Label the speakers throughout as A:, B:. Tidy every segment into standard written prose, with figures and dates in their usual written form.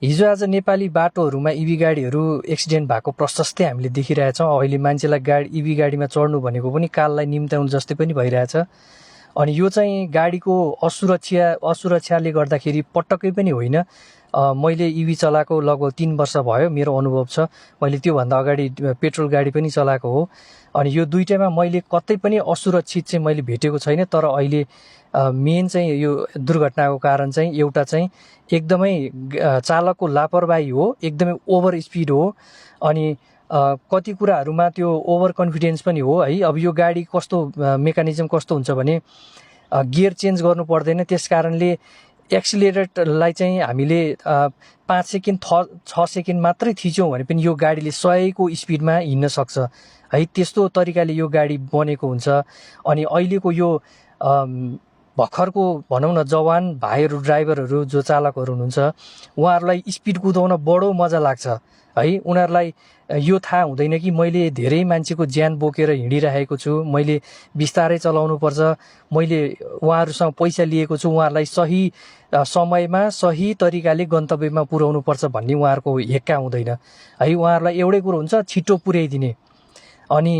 A: हिजोआज नेपाली बाटोहरूमा इभी गाडीहरू एक्सिडेन्ट भएको प्रशस्तै हामीले देखिरहेछौँ। अहिले मान्छेलाई इभी गाडीमा चढ्नु भनेको पनि काललाई निम्त्याउनु जस्तै पनि भइरहेछ। अनि यो चाहिँ गाडीको असुरक्षाले गर्दाखेरि पटक्कै पनि होइन। मैले इभी चलाएको लगभग 3 वर्ष भयो, मेरो अनुभव छ। मैले त्योभन्दा अगाडि पेट्रोल गाडी पनि चलाएको हो। अनि यो दुईटैमा मैले कतै पनि असुरक्षित चाहिँ मैले भेटेको छैन। तर अहिले मेन चाहिँ यो दुर्घटनाको कारण चाहिँ एउटा चाहिँ एकदमै चालकको लापरवाही हो, एकदमै ओभर स्पिड हो। अनि कति कुराहरूमा त्यो ओभर कन्फिडेन्स पनि हो है। अब यो गाडी कस्तो मेकानिजम कस्तो हुन्छ भने गियर चेन्ज गर्नु पर्दैन, त्यस कारणले एक्सिलेटरलाई चाहिँ हामीले 5 सेकेन्ड 6 सेकेन्ड मात्रै थिच्यौँ भने पनि यो गाडीले 100 को स्पिडमा हिँड्न सक्छ है। त्यस्तो तरिकाले यो गाडी बनेको हुन्छ। अनि अहिलेको यो भर्खरको भनौँ न जवान भाइहरू, ड्राइभरहरू, जो चालकहरू हुनुहुन्छ, उहाँहरूलाई स्पिड कुदाउन बडो मजा लाग्छ है। उनीहरूलाई यो थाहा हुँदैन कि मैले धेरै मान्छेको ज्यान बोकेर हिँडिरहेको छु, मैले बिस्तारै चलाउनुपर्छ, मैले उहाँहरूसँग पैसा लिएको छु, उहाँहरूलाई सही समयमा सही तरिकाले गन्तव्यमा पुर्याउनुपर्छ भन्ने उहाँहरूको हेक्का हुँदैन है। उहाँहरूलाई एउटै कुरो हुन्छ, छिटो पुर्याइदिने। अनि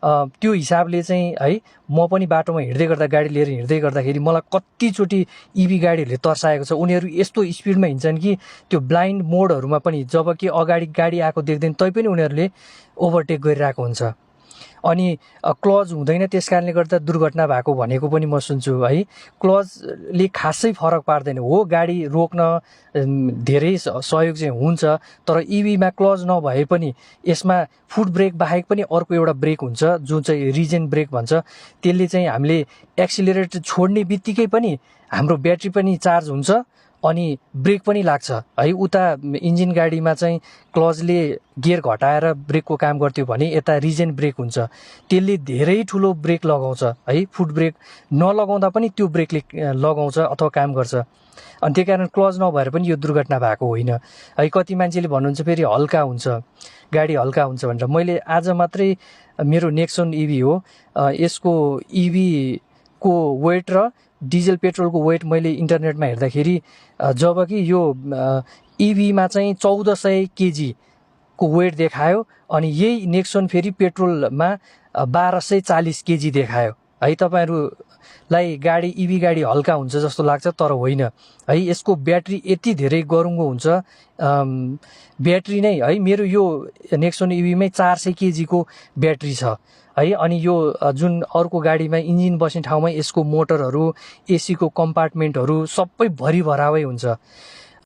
A: त्यो हिसाबले चाहिँ है, म पनि बाटोमा हिँड्दै गर्दा, गाडी लिएर हिँड्दै गर्दाखेरि मलाई कतिचोटि इभी गाडीहरूले तर्साएको छ। उनीहरू यस्तो स्पिडमा हिँड्छन् कि त्यो ब्लाइन्ड मोडहरूमा पनि, जब कि अगाडि गाडी आएको देख्दैन तैपनि उनीहरूले ओभरटेक गरिरहेको हुन्छ। अनि क्लज हुँदैन, त्यस कारणले गर्दा दुर्घटना भएको भनेको पनि म सुन्छु है। क्लजले खासै फरक पार्दैन हो, गाडी रोक्न धेरै सहयोग चाहिँ हुन्छ। तर इभीमा क्लज नभए पनि यसमा फुट ब्रेक बाहेक पनि अर्को एउटा ब्रेक हुन्छ, जुन चाहिँ रिजन ब्रेक भन्छ। त्यसले चाहिँ हामीले एक्सिलरेटर छोड्ने बित्तिकै पनि हाम्रो ब्याट्री पनि चार्ज हुन्छ अनि ब्रेक पनि लाग्छ है। उता इन्जिन गाडीमा चाहिँ क्लजले गियर घटाएर ब्रेकको काम गर्थ्यो भने यता रिजन ब्रेक हुन्छ, त्यसले धेरै ठुलो ब्रेक लगाउँछ है। फुट ब्रेक नलगाउँदा पनि त्यो ब्रेकले लगाउँछ अथवा काम गर्छ। अनि त्यही कारण क्लज नभएर पनि यो दुर्घटना भएको होइन है। कति मान्छेले भन्नुहुन्छ फेरि हल्का हुन्छ, गाडी हल्का हुन्छ भनेर। मैले आज मात्रै, मेरो नेक्सन इभी हो, यसको इभीको वेट र डिजल पेट्रोलको वेट मैले इन्टरनेटमा हेर्दाखेरि, जब कि यो इभीमा चाहिँ 1400 केजी को वेट देखायो, अनि यही नेक्सन फेरि पेट्रोलमा 1240 केजी देखायो है। तपाईँहरूलाई गाडी इभी गाडी हल्का हुन्छ जस्तो लाग्छ, तर होइन है। यसको ब्याट्री यति धेरै गरुङ्गो हुन्छ, ब्याट्री नै है। मेरो यो नेक्सन इभीमै 400 केजीको ब्याट्री छ है। अनि यो जुन अर्को गाडीमा इन्जिन बस्ने ठाउँमा यसको मोटरहरू, एसीको कम्पार्टमेन्टहरू सबै भरिभरावै हुन्छ।